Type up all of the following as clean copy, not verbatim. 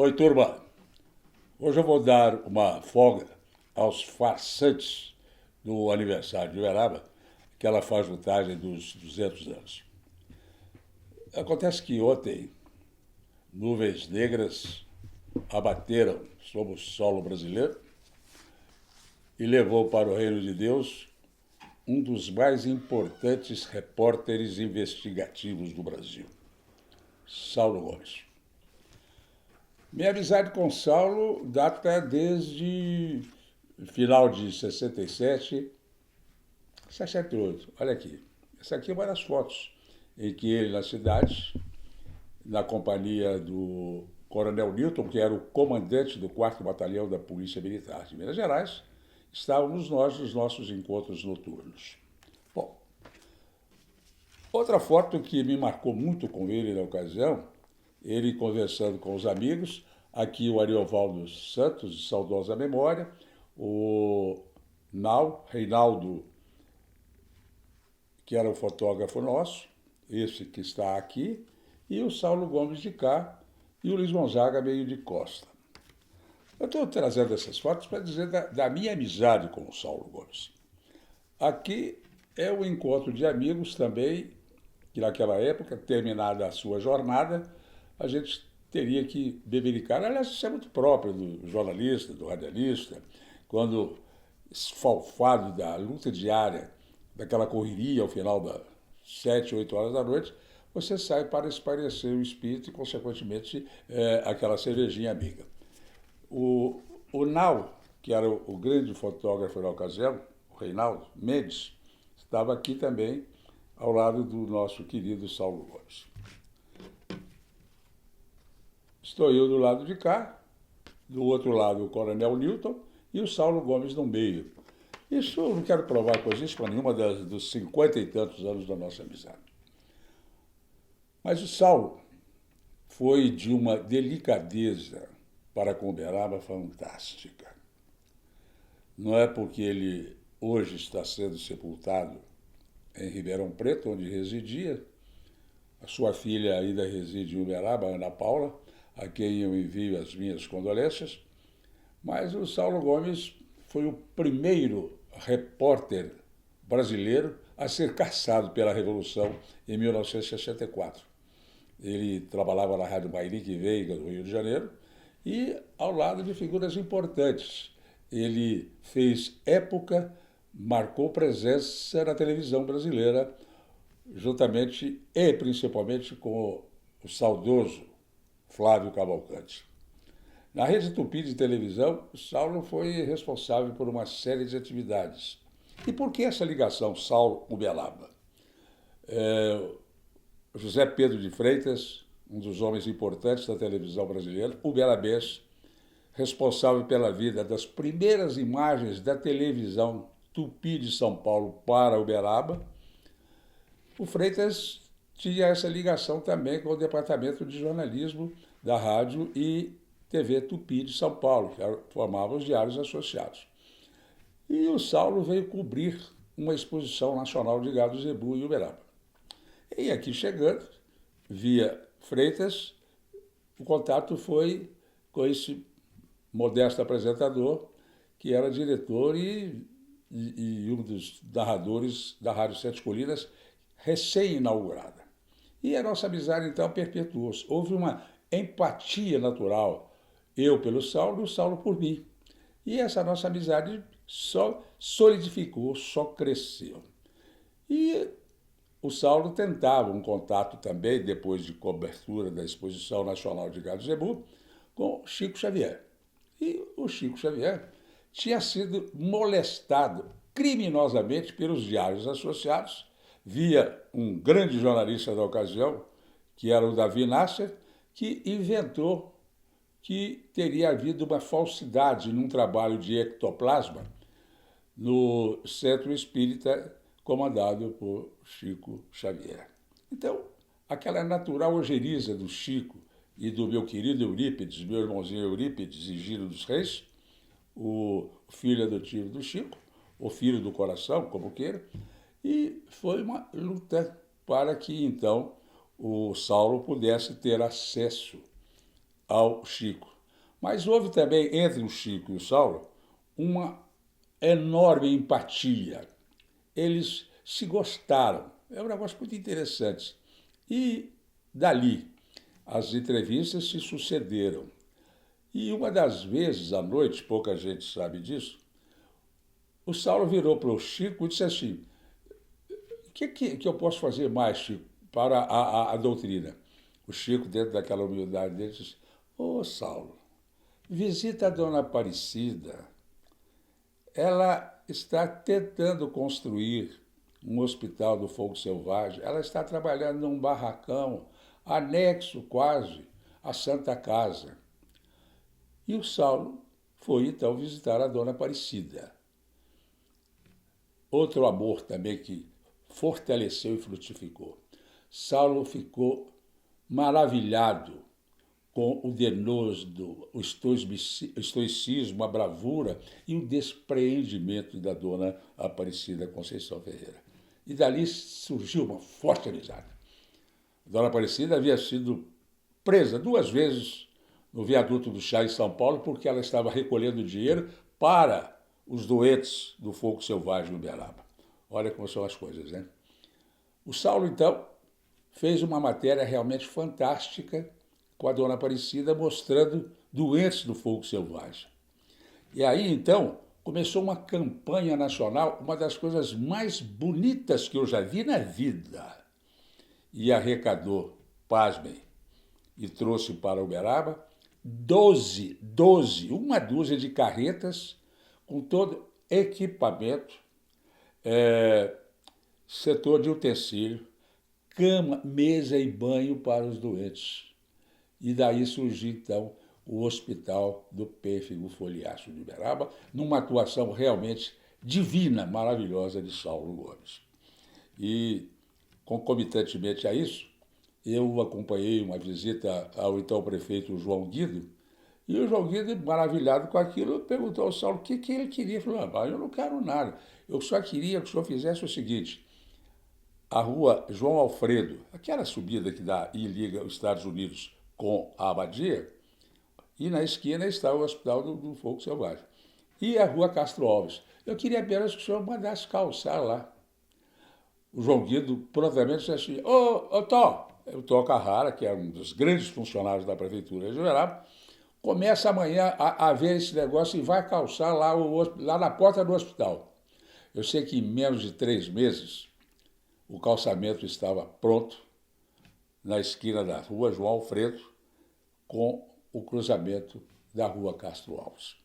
Oi, turma. Hoje eu vou dar uma folga aos farsantes do aniversário de Uberaba, que ela faz vantagem dos 200 anos. Acontece que ontem nuvens negras abateram sobre o solo brasileiro e levou para o reino de Deus um dos mais importantes repórteres investigativos do Brasil, Saulo Gomes. Minha amizade com Saulo data desde final de 67, 68. Olha aqui. Essa aqui é uma das fotos em que ele, na cidade, na companhia do Coronel Newton, que era o comandante do 4º Batalhão da Polícia Militar de Minas Gerais, estávamos nós nos nossos encontros noturnos. Bom, outra foto que me marcou muito com ele na ocasião, ele conversando com os amigos, aqui o Ariovaldo Santos, de saudosa memória, o Reinaldo, que era o fotógrafo nosso, esse que está aqui, e o Saulo Gomes de cá, e o Luiz Gonzaga meio de costa. Eu estou trazendo essas fotos para dizer da minha amizade com o Saulo Gomes. Aqui é um encontro de amigos também, que naquela época, terminada a sua jornada, a gente teria que bebericar. Aliás, isso é muito próprio do jornalista, do radialista, quando esfalfado da luta diária, daquela correria ao final das 7, 8 horas da noite, você sai para espairecer o espírito e, consequentemente, aquela cervejinha amiga. O Nau, que era o grande fotógrafo da ocasião, o Reinaldo Mendes, estava aqui também, ao lado do nosso querido Saulo Gomes. Estou eu do lado de cá, do outro lado o Coronel Newton e o Saulo Gomes no meio. Isso eu não quero provar coisíssima nenhuma dos 50 e tantos anos da nossa amizade. Mas o Saulo foi de uma delicadeza para com Uberaba fantástica. Não é porque ele hoje está sendo sepultado em Ribeirão Preto, onde residia. A sua filha ainda reside em Uberaba, Ana Paula, a quem eu envio as minhas condolências. Mas o Saulo Gomes foi o primeiro repórter brasileiro a ser caçado pela Revolução em 1964. Ele trabalhava na Rádio Mairique Veiga, do Rio de Janeiro, e ao lado de figuras importantes. Ele fez época, marcou presença na televisão brasileira, juntamente e principalmente com o saudoso Flávio Cavalcante. Na Rede Tupi de televisão, o Saulo foi responsável por uma série de atividades. E por que essa ligação Saulo-Uberaba? José Pedro de Freitas, um dos homens importantes da televisão brasileira, uberabês, responsável pela vida das primeiras imagens da televisão Tupi de São Paulo para Uberaba. O Freitas tinha essa ligação também com o departamento de jornalismo da rádio e TV Tupi de São Paulo, que formavam os diários associados. E o Saulo veio cobrir uma exposição nacional de gado zebu em Uberaba. E aqui chegando, via Freitas, o contato foi com esse modesto apresentador, que era diretor e um dos narradores da Rádio Sete Colinas, recém-inaugurada. E a nossa amizade, então, perpetuou-se. Houve uma empatia natural, eu pelo Saulo e o Saulo por mim. E essa nossa amizade só solidificou, só cresceu. E o Saulo tentava um contato também, depois de cobertura da Exposição Nacional de Gado Zebu, com Chico Xavier. E o Chico Xavier tinha sido molestado criminosamente pelos diários associados, via um grande jornalista da ocasião, que era o Davi Nasser, que inventou que teria havido uma falsidade num trabalho de ectoplasma no Centro Espírita comandado por Chico Xavier. Então, aquela natural ojeriza do Chico e do meu querido Eurípides, meu irmãozinho Eurípides e Giro dos Reis, o filho adotivo do Chico, o filho do coração, como queira, e foi uma luta para que, então, o Saulo pudesse ter acesso ao Chico. Mas houve também, entre o Chico e o Saulo, uma enorme empatia. Eles se gostaram. É um negócio muito interessante. E dali, as entrevistas se sucederam. E uma das vezes, à noite, pouca gente sabe disso, o Saulo virou para o Chico e disse assim: o que eu posso fazer mais, Chico, para a doutrina? O Chico, dentro daquela humildade dele, disse: ô Saulo, visita a Dona Aparecida. Ela está tentando construir um hospital do fogo selvagem. Ela está trabalhando num barracão, anexo quase à Santa Casa. E o Saulo foi então visitar a Dona Aparecida. Outro amor também que fortaleceu e frutificou. Saulo ficou maravilhado com o denoso, o estoicismo, a bravura e o despreendimento da Dona Aparecida Conceição Ferreira. E dali surgiu uma forte amizade. A Dona Aparecida havia sido presa 2 vezes no viaduto do Chá em São Paulo porque ela estava recolhendo dinheiro para os doentes do fogo selvagem no Uberaba. Olha como são as coisas, né? O Saulo, então, fez uma matéria realmente fantástica com a Dona Aparecida, mostrando doentes do fogo selvagem. E aí, então, começou uma campanha nacional, uma das coisas mais bonitas que eu já vi na vida. E arrecadou, pasmem, e trouxe para Uberaba 12, uma dúzia de carretas com todo equipamento, setor de utensílio, cama, mesa e banho para os doentes. E daí surgiu, então, o Hospital do Pêssego Folhaço de Uberaba, numa atuação realmente divina, maravilhosa de Saulo Gomes. E, concomitantemente a isso, eu acompanhei uma visita ao então prefeito João Guido, e o João Guido, maravilhado com aquilo, perguntou ao Saulo o que ele queria. Ele falou: eu não quero nada, eu só queria que o senhor fizesse o seguinte: a rua João Alfredo, aquela subida que dá e liga os Estados Unidos com a Abadia, e na esquina está o Hospital do Fogo Selvagem. E a rua Castro Alves. Eu queria apenas que o senhor mandasse calçar lá. O João Guido prontamente disse assim: ô Tó, o Tó Carrara, que é um dos grandes funcionários da Prefeitura de Uberaba, começa amanhã a ver esse negócio e vai calçar lá na porta do hospital. Eu sei que em menos de 3 meses o calçamento estava pronto na esquina da rua João Alfredo com o cruzamento da rua Castro Alves.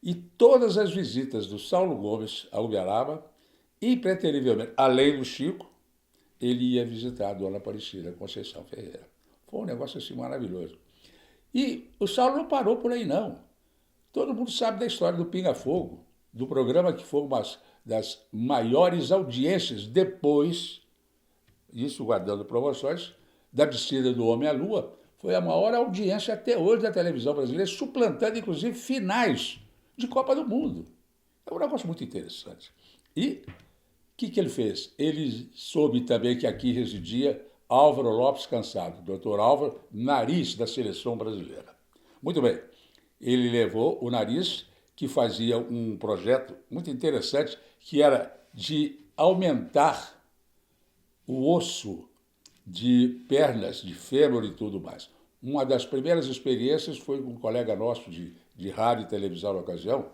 E todas as visitas do Saulo Gomes a Uberaba, impreterivelmente, além do Chico, ele ia visitar a Dona Aparecida Conceição Ferreira. Foi um negócio assim maravilhoso. E o Saulo não parou por aí, não. Todo mundo sabe da história do Pinga Fogo, do programa que foi uma das maiores audiências depois, isso guardando promoções, da descida do Homem à Lua. Foi a maior audiência até hoje da televisão brasileira, suplantando, inclusive, finais de Copa do Mundo. É um negócio muito interessante. E o que ele fez? Ele soube também que aqui residia Álvaro Lopes Cansado, doutor Álvaro, nariz da seleção brasileira. Muito bem, ele levou o nariz, que fazia um projeto muito interessante, que era de aumentar o osso de pernas, de fêmur e tudo mais. Uma das primeiras experiências foi com um colega nosso de rádio e televisão na ocasião,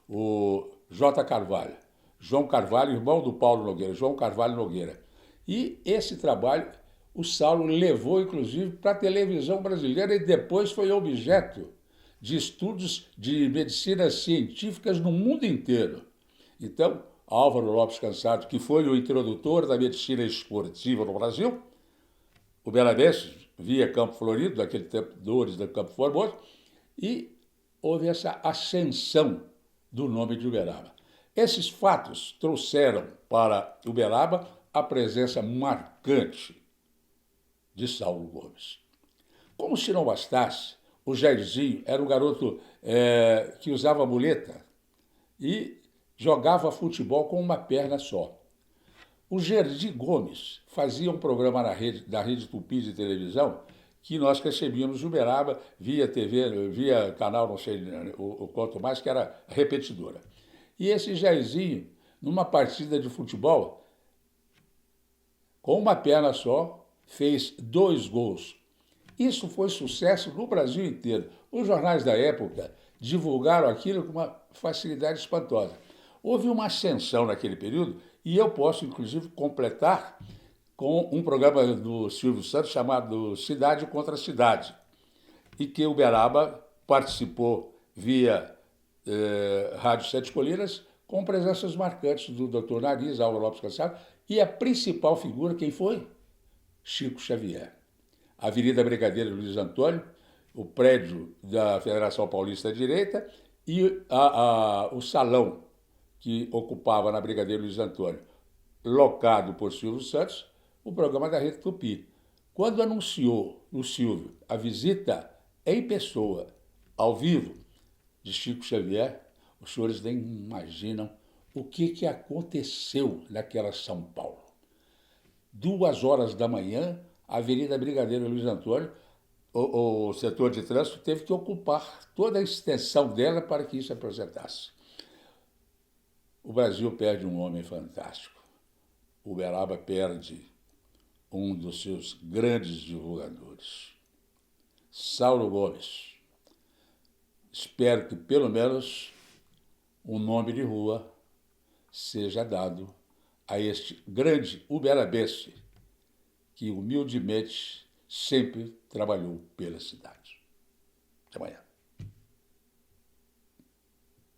o J. Carvalho. João Carvalho, irmão do Paulo Nogueira, João Carvalho Nogueira. E esse trabalho o Saulo levou, inclusive, para a televisão brasileira e depois foi objeto de estudos de medicinas científicas no mundo inteiro. Então, Álvaro Lopes Cansado, que foi o introdutor da medicina esportiva no Brasil, o Belabense via Campo Florido, naquele tempo Dores do Campo Formoso, e houve essa ascensão do nome de Uberaba. Esses fatos trouxeram para Uberaba a presença marcante de Saulo Gomes. Como se não bastasse, o Jairzinho era um garoto que usava muleta e jogava futebol com uma perna só. O Gerdi Gomes fazia um programa da Rede Tupi de televisão que nós recebíamos Uberaba via TV, via canal, não sei o quanto mais, que era repetidora. E esse Jairzinho, numa partida de futebol, com uma perna só, fez 2 gols. Isso foi sucesso no Brasil inteiro. Os jornais da época divulgaram aquilo com uma facilidade espantosa. Houve uma ascensão naquele período, e eu posso, inclusive, completar com um programa do Silvio Santos chamado Cidade contra Cidade, e que Uberaba participou via Rádio Sete Colinas, com presenças marcantes do Dr. Nariz, Álvaro Lopes Cassaro, e a principal figura, quem foi? Chico Xavier. Avenida Brigadeiro Luiz Antônio, o prédio da Federação Paulista da Direita e o salão que ocupava na Brigadeiro Luiz Antônio, locado por Silvio Santos, o programa da Rede Tupi. Quando anunciou o Silvio a visita em pessoa, ao vivo, de Chico Xavier, os senhores nem imaginam o que aconteceu naquela São Paulo. 2 horas da manhã, a Avenida Brigadeiro Luiz Antônio, o setor de trânsito teve que ocupar toda a extensão dela para que isso se apresentasse. O Brasil perde um homem fantástico. Uberaba perde um dos seus grandes divulgadores, Saulo Gomes. Espero que, pelo menos, um nome de rua seja dado a este grande uberabense que humildemente sempre trabalhou pela cidade. Até amanhã.